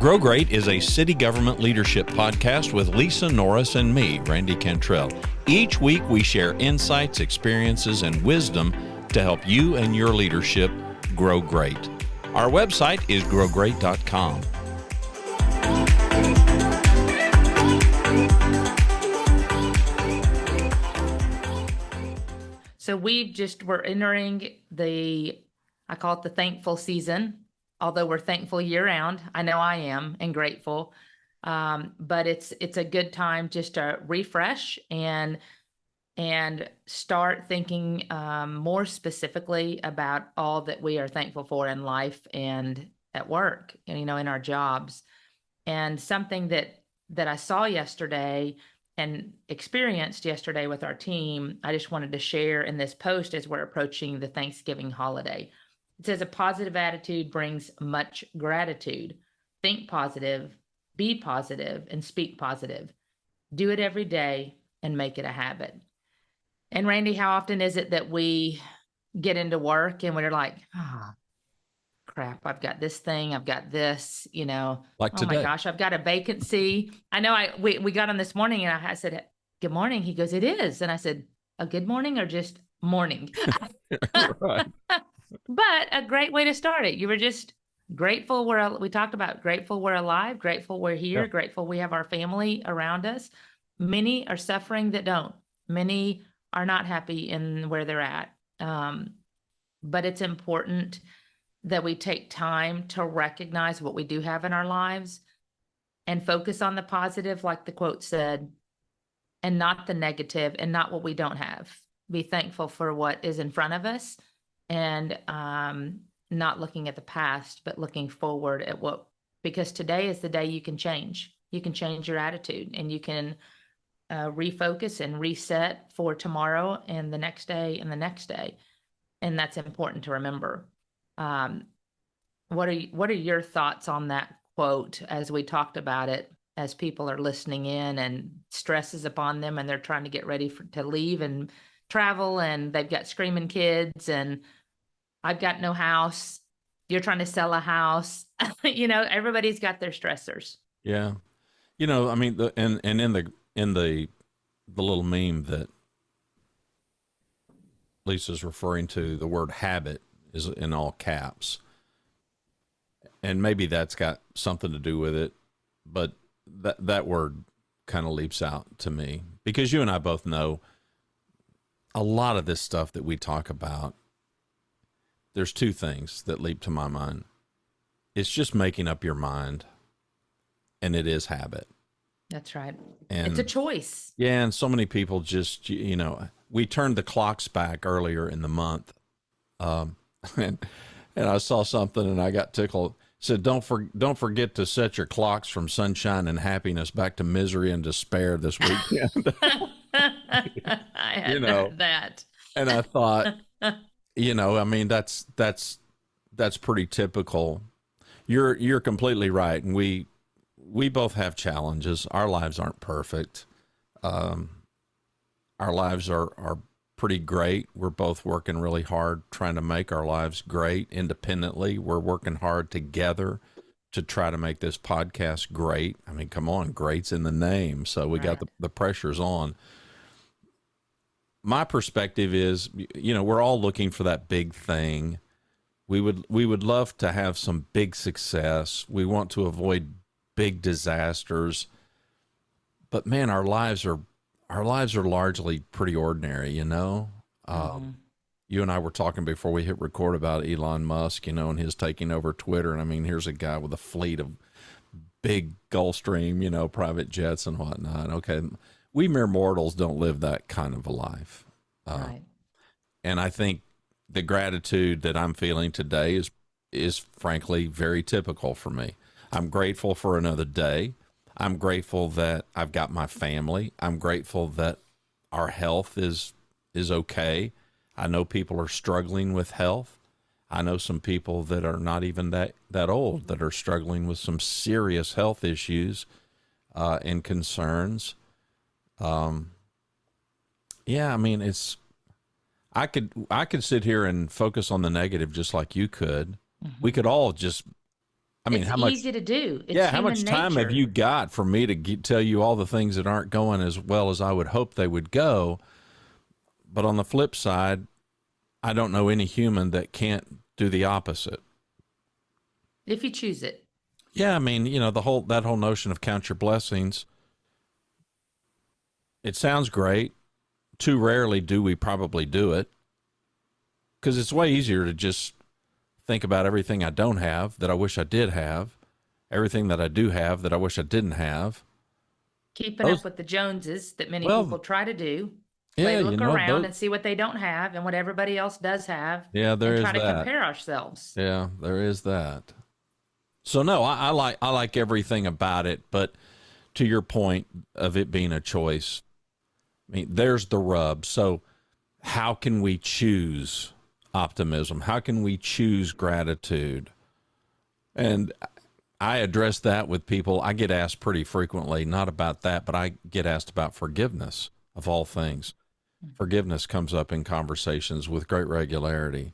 Grow Great is a city government leadership podcast with Lisa Norris and me, Randy Cantrell. Each week we share insights, experiences, and wisdom to help you and your leadership grow great. Our website is growgreat.com. So we're entering I call it the thankful season, although we're thankful year round. I know I am, and grateful. But it's a good time just to refresh and start thinking more specifically about all that we are thankful for in life and at work, in our jobs. And something that I saw yesterday and experienced yesterday with our team, I just wanted to share in this post as we're approaching the Thanksgiving holiday. It says, a positive attitude brings much gratitude. Think positive, be positive, and speak positive. Do it every day and make it a habit. And Randy, how often is it that we get into work and we're like, crap, I've got this thing, I've got this, Like today. Oh my gosh, I've got a vacancy. I know we got on this morning and I said, good morning. He goes, it is. And I said, a good morning or just morning? Right. But a great way to start it. You were just grateful we talked about grateful we're alive, grateful we're here, grateful we have our family around us. Many are suffering that don't. Many are not happy in where they're at. But it's important that we take time to recognize what we do have in our lives and focus on the positive, like the quote said, and not the negative and not what we don't have. Be thankful for what is in front of us and not looking at the past, but looking forward at because today is the day you can change. You can change your attitude and you can refocus and reset for tomorrow and the next day and the next day. And that's important to remember. What are your thoughts on that quote as we talked about it, as people are listening in and stress is upon them and they're trying to get ready to leave and travel and they've got screaming kids and I've got no house, you're trying to sell a house, everybody's got their stressors. Yeah. I mean, in the little meme that Lisa's referring to, the word habit is in all caps. And maybe that's got something to do with it, but that word kind of leaps out to me because you and I both know a lot of this stuff that we talk about. There's two things that leap to my mind. It's just making up your mind, and it is habit. That's right. And it's a choice. Yeah, and so many people just, we turned the clocks back earlier in the month, and I saw something and I got tickled. It said, don't forget to set your clocks from sunshine and happiness back to misery and despair this weekend. I had heard that. And I thought, I mean, that's pretty typical. You're completely right. And we both have challenges. Our lives aren't perfect. Our lives are pretty great. We're both working really hard trying to make our lives great independently. We're working hard together to try to make this podcast great. I mean, come on, great's in the name. So we got the pressures on. My perspective is, we're all looking for that big thing. We would love to have some big success. We want to avoid big disasters. But man, our lives are largely pretty ordinary, Mm-hmm. You and I were talking before we hit record about Elon Musk, and his taking over Twitter. And I mean, here's a guy with a fleet of big Gulfstream, private jets and whatnot. Okay. We mere mortals don't live that kind of a life. Right. And I think the gratitude that I'm feeling today is frankly very typical for me. I'm grateful for another day. I'm grateful that I've got my family. I'm grateful that our health is okay. I know people are struggling with health. I know some people that are not even that old that are struggling with some serious health issues and concerns. Yeah, I mean, I could sit here and focus on the negative just like you could. Mm-hmm. We could all just I mean, It's how much? easy to do. It's Yeah, how much human time have nature. you got for me to tell you all the things that aren't going as well as I would hope they would go? But on the flip side, I don't know any human that can't do the opposite. If you choose it. Yeah, I mean, that whole notion of count your blessings, it sounds great. Too rarely do we probably do it, because it's way easier to just think about everything I don't have that I wish I did have, everything that I do have that I wish I didn't have. Keeping Those, up with the Joneses that many well, people try to do. yeah, They look around those, and see what they don't have and what everybody else does have yeah, there and is try to that. compare ourselves. Yeah, there is that. So no, I like everything about it, but to your point of it being a choice, I mean, there's the rub. So how can we choose optimism? How can we choose gratitude? And I address that with people. I get asked pretty frequently, not about that, but I get asked about forgiveness of all things. Forgiveness comes up in conversations with great regularity.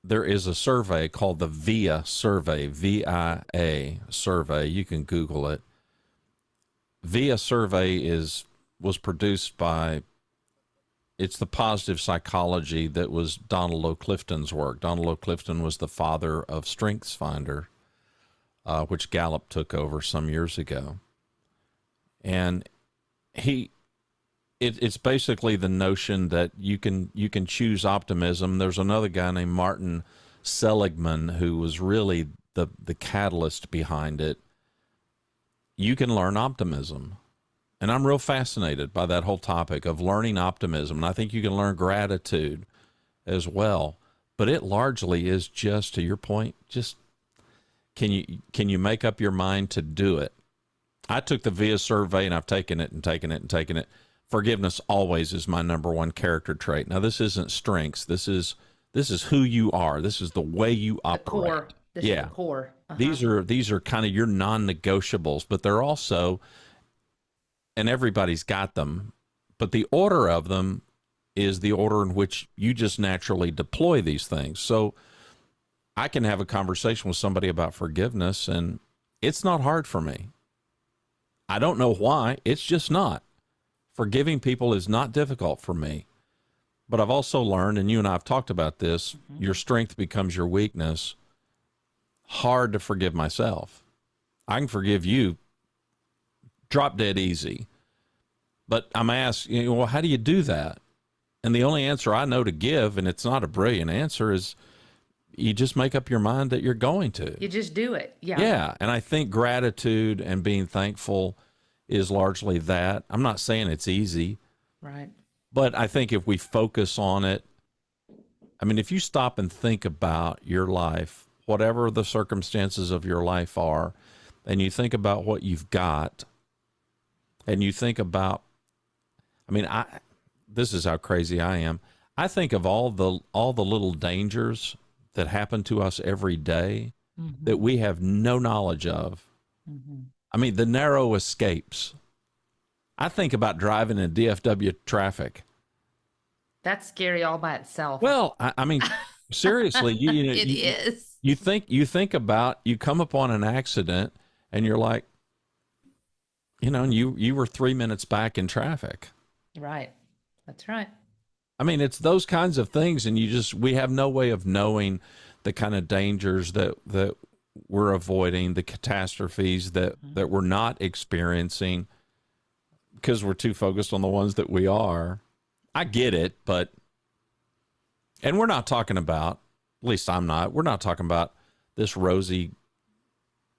There is a survey called the VIA survey, VIA survey. You can Google it. VIA survey was produced by, it's the positive psychology that was Donald O. Clifton's work. Donald O. Clifton was the father of StrengthsFinder, which Gallup took over some years ago. And it's basically the notion that you can choose optimism. There's another guy named Martin Seligman who was really the catalyst behind it. You can learn optimism. And I'm real fascinated by that whole topic of learning optimism. And I think you can learn gratitude as well. But it largely is just, to your point, just can you make up your mind to do it? I took the VIA survey and I've taken it and taken it and taken it. Forgiveness always is my number one character trait. Now, this isn't strengths. This is who you are. This is the way you operate. The core. This is the core. These are kind of your non-negotiables, but they're also, and everybody's got them, but the order of them is the order in which you just naturally deploy these things. So I can have a conversation with somebody about forgiveness, and it's not hard for me. I don't know why. It's just not. Forgiving people is not difficult for me. But I've also learned, and you and I have talked about this, your strength becomes your weakness. Hard to forgive myself. I can forgive you drop dead easy. But I'm asked, well, how do you do that? And the only answer I know to give, and it's not a brilliant answer, is you just make up your mind that you're going to. You just do it. Yeah. Yeah. And I think gratitude and being thankful is largely that. I'm not saying it's easy. Right. But I think if we focus on it, I mean, if you stop and think about your life, whatever the circumstances of your life are, and you think about what you've got, and you think about, I mean, this is how crazy I am. I think of all the little dangers that happen to us every day that we have no knowledge of. I mean, the narrow escapes. I think about driving in DFW traffic. That's scary all by itself. Well, I mean, seriously, It is. You think about, you come upon an accident and you're like, and you were 3 minutes back in traffic. Right. That's right. I mean, it's those kinds of things, and we have no way of knowing the kind of dangers that we're avoiding, the catastrophes that we're not experiencing because we're too focused on the ones that we are. I get it, and we're not talking about, at least I'm not, we're not talking about this rosy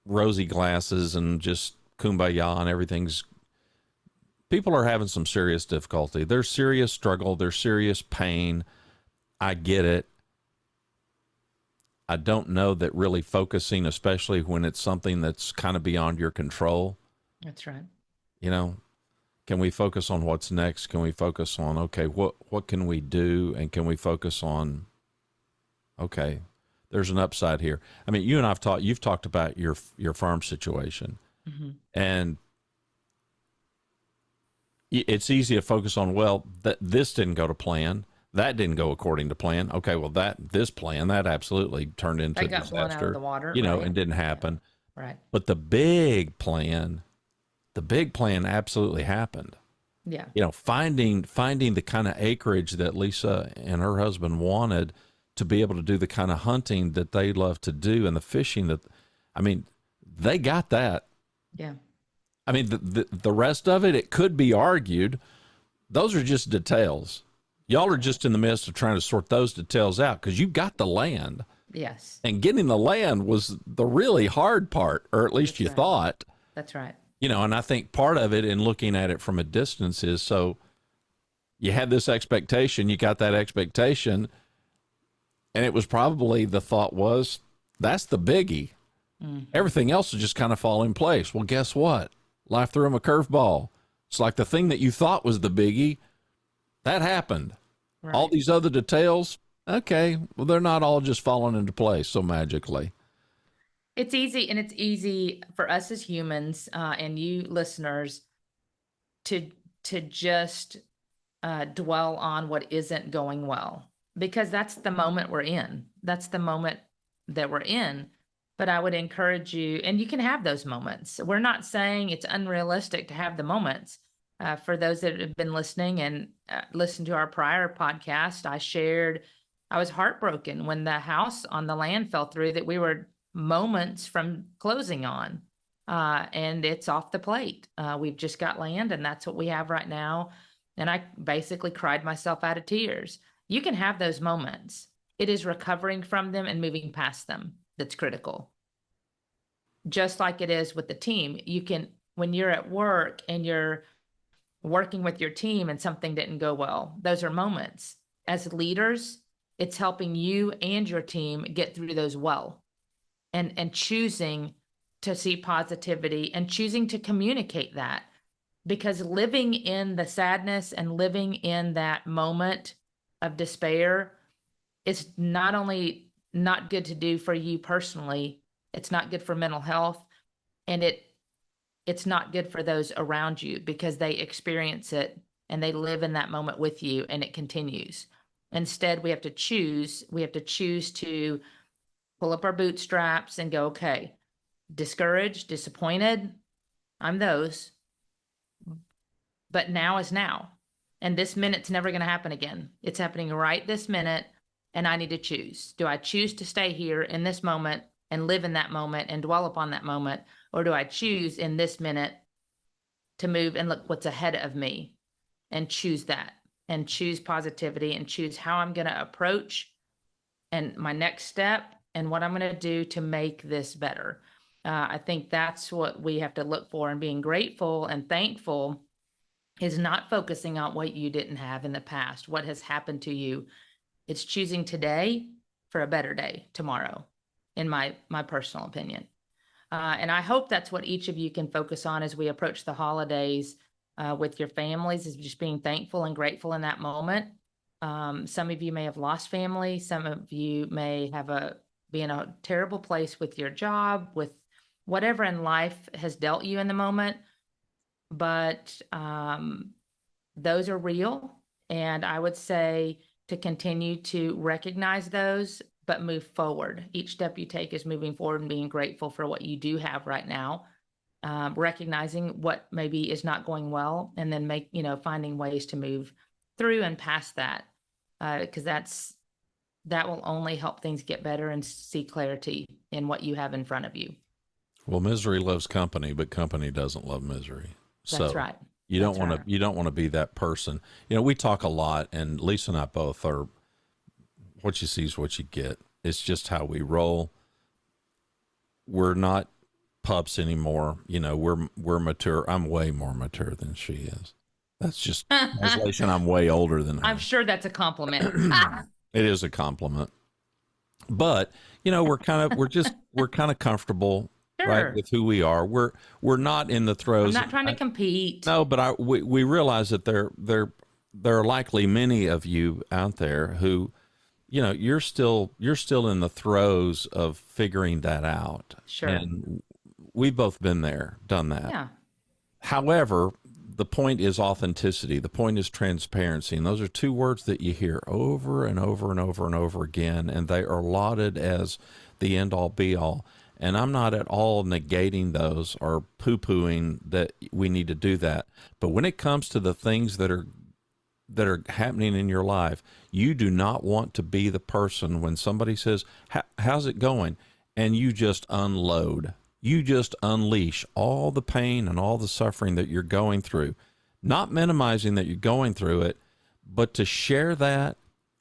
glasses and just kumbaya and everything's. People are having some serious difficulty. There's serious struggle. There's serious pain. I get it. I don't know that really focusing, especially when it's something that's kind of beyond your control. That's right. Can we focus on what's next? Can we focus on, okay, what can we do? And can we focus on, okay, there's an upside here. I mean, you and you've talked about your farm situation, and it's easy to focus on, well, this didn't go to plan. that didn't go according to plan. Okay, well this plan that absolutely turned into That got blown out of disaster, the water, you know, right? and didn't happen. Right. But the big plan absolutely happened. Yeah. You know, finding the kind of acreage that Lisa and her husband wanted to be able to do the kind of hunting that they love to do and the fishing that, I mean, they got that. Yeah. I mean, the rest of it, it could be argued. Those are just details. Y'all are just in the midst of trying to sort those details out because you got the land. Yes. And getting the land was the really hard part, or at least That's you right. thought. That's right. You know, and I think part of it in looking at it from a distance is so you had this expectation, you got that expectation, and it was probably the thought was, that's the biggie. Everything else will just kind of fall in place. Well, guess what? Life threw him a curveball. It's like the thing that you thought was the biggie, that happened. Right. All these other details, okay, well, they're not all just falling into place so magically. It's easy, and it's easy for us as humans and you listeners to just dwell on what isn't going well, because that's the moment we're in. That's the moment that we're in. But I would encourage you, and you can have those moments. We're not saying it's unrealistic to have the moments. For those that have been listening and listened to our prior podcast, I shared I was heartbroken when the house on the land fell through that we were moments from closing on. And it's off the plate. We've just got land, and that's what we have right now. And I basically cried myself out of tears. You can have those moments. It is recovering from them and moving past them that's critical. Just like it is with the team, you can, when you're at work and you're working with your team and something didn't go well, those are moments. As leaders, it's helping you and your team get through those well, and choosing to see positivity and choosing to communicate that, because living in the sadness and living in that moment of despair is not only not good to do for you personally, it's not good for mental health, and it's not good for those around you because they experience it and they live in that moment with you, and it continues. Instead, we have to choose to pull up our bootstraps and go, okay, discouraged, disappointed, I'm those, but now is now. And this minute's never going to happen again. It's happening right this minute. And I need to choose. Do I choose to stay here in this moment and live in that moment and dwell upon that moment? Or do I choose in this minute to move and look what's ahead of me and choose that, and choose positivity, and choose how I'm going to approach and my next step and what I'm going to do to make this better? I think that's what we have to look for, and being grateful and thankful is not focusing on what you didn't have in the past, what has happened to you. It's choosing today for a better day tomorrow, in my personal opinion. And I hope that's what each of you can focus on as we approach the holidays with your families, is just being thankful and grateful in that moment. Some of you may have lost family. Some of you may be in a terrible place with your job, with whatever in life has dealt you in the moment. But those are real. And I would say to continue to recognize those, but move forward. Each step you take is moving forward and being grateful for what you do have right now, recognizing what maybe is not going well, and then finding ways to move through and past that, because that will only help things get better and see clarity in what you have in front of you. Well, misery loves company, but company doesn't love misery. That's right. You don't want to be that person. You know, we talk a lot, and Lisa and I both are, what you see is what you get. It's just how we roll. We're not pups anymore. You know, we're mature. I'm way more mature than she is. That's just translation. I'm way older than her. I'm sure that's a compliment. It is a compliment. But, you know, we're kind of comfortable. Sure. Right, with who we are. We're not in the throes. I'm not trying to compete. No, but we realize that there are likely many of you out there who, you know, you're still in the throes of figuring that out. Sure. And we've both been there, done that. Yeah. However, the point is authenticity. The point is transparency. And those are two words that you hear over and over and over and over again. And they are lauded as the end all be all. And I'm not at all negating those or poo pooing that we need to do that. But when it comes to the things that are happening in your life, you do not want to be the person when somebody says, how's it going? And you just unload. You just unleash all the pain and all the suffering that you're going through, not minimizing that you're going through it, but to share that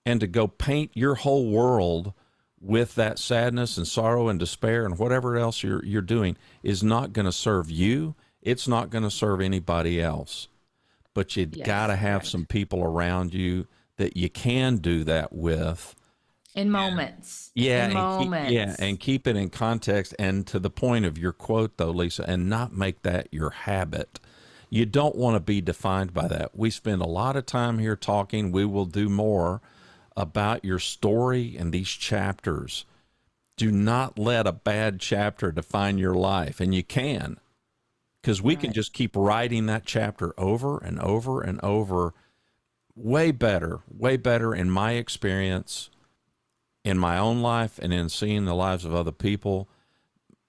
and to go paint your whole world with that sadness and sorrow and despair and whatever else you're doing is not going to serve you. It's not going to serve anybody else. But you got to have some people around you that you can do that with. In moments. Yeah. In moments. And keep it in context. And to the point of your quote, though, Lisa, and not make that your habit. You don't want to be defined by that. We spend a lot of time here talking. We will do more about your story and these chapters. Do not let a bad chapter define your life. And you can, because we can just keep writing that chapter over and over and over. Way better in my experience, in my own life and in seeing the lives of other people.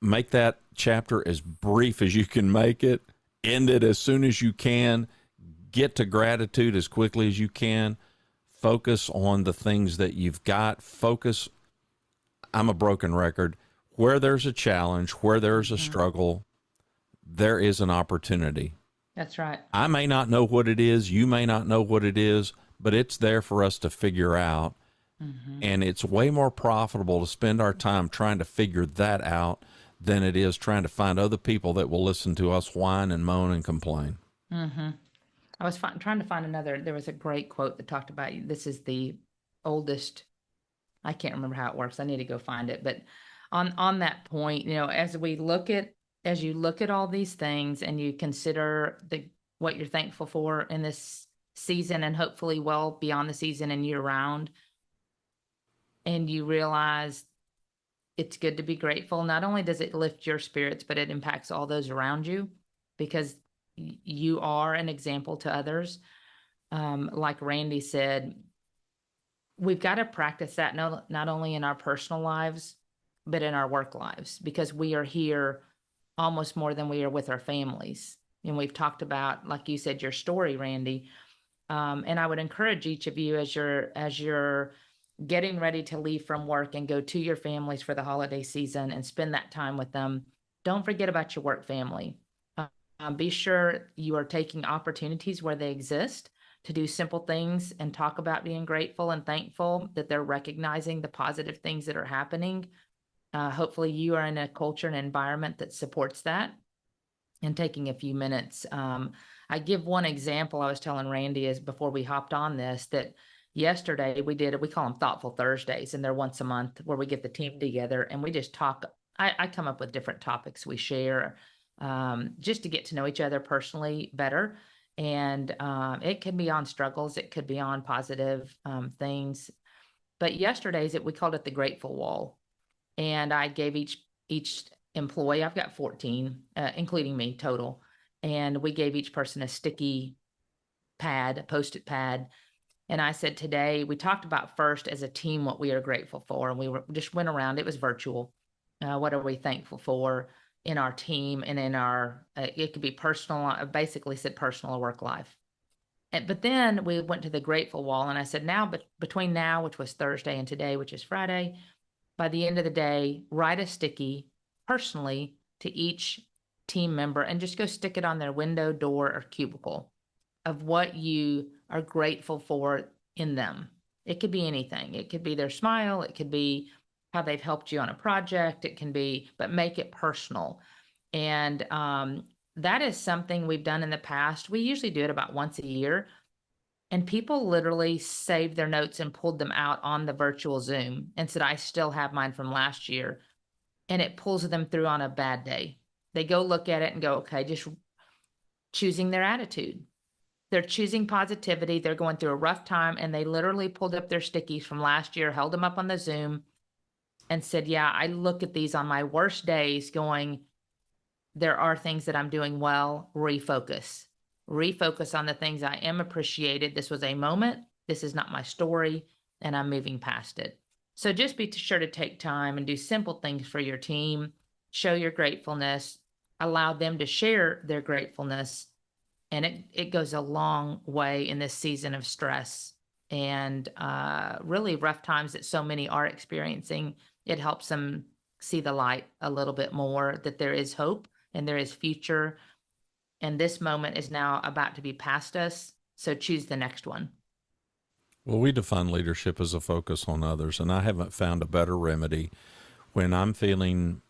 Make that chapter as brief as you can make it. End it as soon as you can. Get to gratitude as quickly as you can. Focus on the things that you've got. Focus. I'm a broken record. Where there's a challenge, where there's a struggle, there is an opportunity. That's right. I may not know what it is. You may not know what it is, but it's there for us to figure out. And it's way more profitable to spend our time trying to figure that out than it is trying to find other people that will listen to us whine and moan and complain. I was trying to find another. There was a great quote that talked about this is the oldest. I can't remember how it works. I need to go find it. But on that point, you know, as you look at all these things and you consider what you're thankful for in this season and hopefully well beyond the season and year round, and you realize it's good to be grateful. Not only does it lift your spirits, but it impacts all those around you because you are an example to others. Like Randy said, we've got to practice that not only in our personal lives, but in our work lives, because we are here almost more than we are with our families. And we've talked about, like you said, your story, Randy. And I would encourage each of you as you're getting ready to leave from work and go to your families for the holiday season and spend that time with them, don't forget about your work family. Be sure you are taking opportunities where they exist to do simple things and talk about being grateful and thankful, that they're recognizing the positive things that are happening. Hopefully you are in a culture and environment that supports that, and taking a few minutes. I give one example. I was telling Randy is before we hopped on this, that yesterday we call them Thoughtful Thursdays, and they're once a month where we get the team together and we just talk. I come up with different topics we share just to get to know each other personally better. And it can be on struggles. It could be on positive things. But yesterday's we called it the Grateful Wall. And I gave each employee, I've got 14, including me total. And we gave each person a sticky pad, a Post-it pad. And I said, today, we talked about first as a team what we are grateful for. And we just went around, it was virtual. What are we thankful for in our team and in our, it could be personal, I basically said personal or work life. But then we went to the Grateful Wall, and I said, now, but between now, which was Thursday, and today, which is Friday, by the end of the day, write a sticky personally to each team member and just go stick it on their window, door, or cubicle of what you are grateful for in them. It could be anything. It could be their smile. It could be how they've helped you on a project. It can be, but make it personal. And that is something we've done in the past. We usually do it about once a year. And people literally saved their notes and pulled them out on the virtual Zoom and said, I still have mine from last year. And it pulls them through on a bad day. They go look at it and go, okay, just choosing their attitude. They're choosing positivity. They're going through a rough time, and they literally pulled up their stickies from last year, held them up on the Zoom, and said, yeah, I look at these on my worst days going, there are things that I'm doing well, refocus. refocus on the things I am appreciated. This was a moment. This is not my story, and I'm moving past it. So just be sure to take time and do simple things for your team. Show your gratefulness. Allow them to share their gratefulness. And it goes a long way in this season of stress and really rough times that so many are experiencing. It helps them see the light a little bit more, that there is hope and there is future. And this moment is now about to be past us. So choose the next one. Well, we define leadership as a focus on others, and I haven't found a better remedy when I'm feeling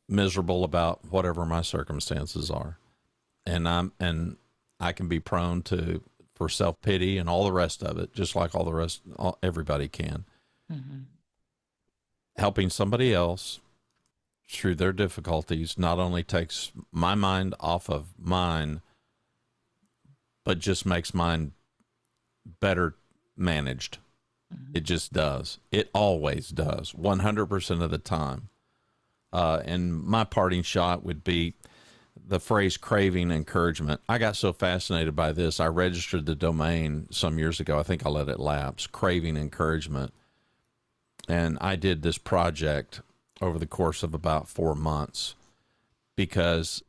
miserable about whatever my circumstances are. And I can be prone for self-pity and all the rest of it, just like everybody can. Mm-hmm. Helping somebody else through their difficulties not only takes my mind off of mine, but just makes mine better managed. Mm-hmm. It just does. It always does, 100% of the time. And my parting shot would be the phrase craving encouragement. I got so fascinated by this, I registered the domain some years ago. I think I let it lapse, craving encouragement. And I did this project over the course of about 4 months, because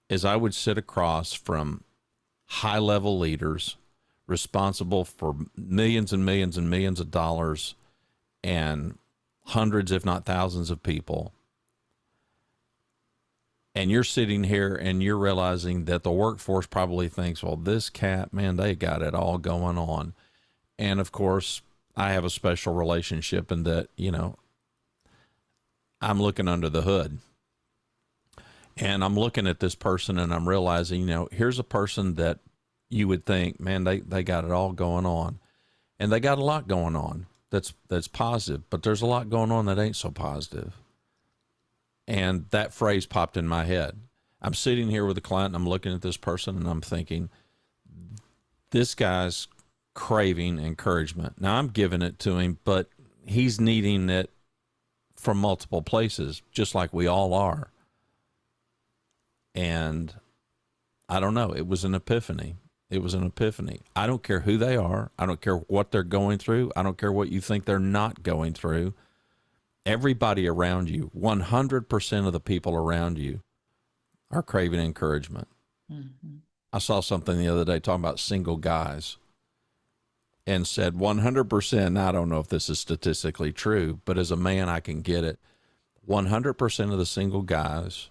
as I would sit across from high-level leaders responsible for millions and millions and millions of dollars and hundreds, if not thousands of people, and you're sitting here and you're realizing that the workforce probably thinks, well, this cat, man, they got it all going on. And of course, I have a special relationship in that, I'm looking under the hood. And I'm looking at this person and I'm realizing, here's a person that you would think, man, they got it all going on. And they got a lot going on that's positive, but there's a lot going on that ain't so positive. And that phrase popped in my head. I'm sitting here with a client and I'm looking at this person and I'm thinking, this guy's craving encouragement. Now I'm giving it to him, but he's needing it from multiple places, just like we all are. And I don't know, it was an epiphany. It was an epiphany. I don't care who they are. I don't care what they're going through. I don't care what you think they're not going through. Everybody around you, 100% of the people around you are craving encouragement. Mm-hmm. I saw something the other day talking about single guys and said 100%, I don't know if this is statistically true, but as a man, I can get it. 100% of the single guys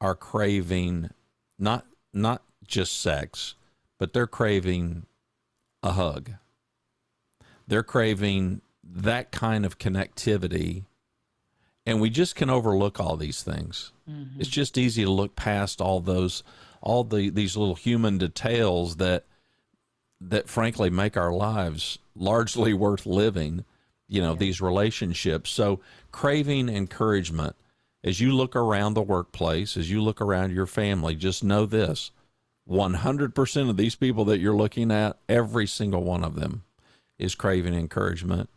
are craving not just sex, but they're craving a hug. They're craving that kind of connectivity, and we just can overlook all these things. Mm-hmm. It's just easy to look past these little human details that frankly make our lives largely worth living, these relationships. So craving encouragement, as you look around the workplace, as you look around your family, just know this, 100% of these people that you're looking at, every single one of them is craving encouragement,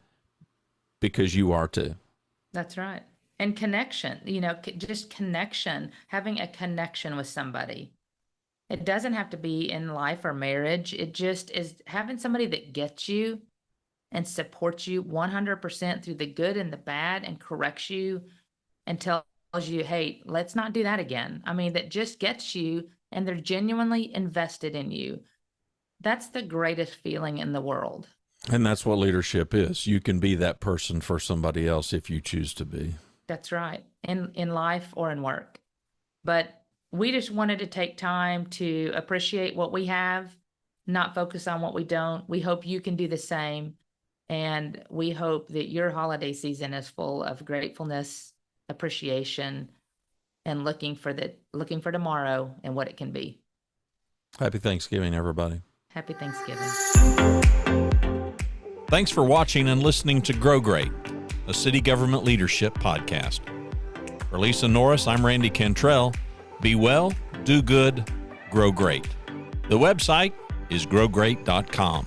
because you are too. That's right. And connection, just connection, having a connection with somebody. It doesn't have to be in life or marriage. It just is having somebody that gets you and supports you 100% through the good and the bad and corrects you and tells you, hey, let's not do that again. I mean, that just gets you and they're genuinely invested in you. That's the greatest feeling in the world. And that's what leadership is. You can be that person for somebody else if you choose to be. That's right. In life or in work. But we just wanted to take time to appreciate what we have, not focus on what we don't. We hope you can do the same. And we hope that your holiday season is full of gratefulness, appreciation, and looking for tomorrow and what it can be. Happy Thanksgiving, everybody. Happy Thanksgiving. Thanks for watching and listening to Grow Great, a city government leadership podcast. For Lisa Norris, I'm Randy Cantrell. Be well, do good, grow great. The website is growgreat.com.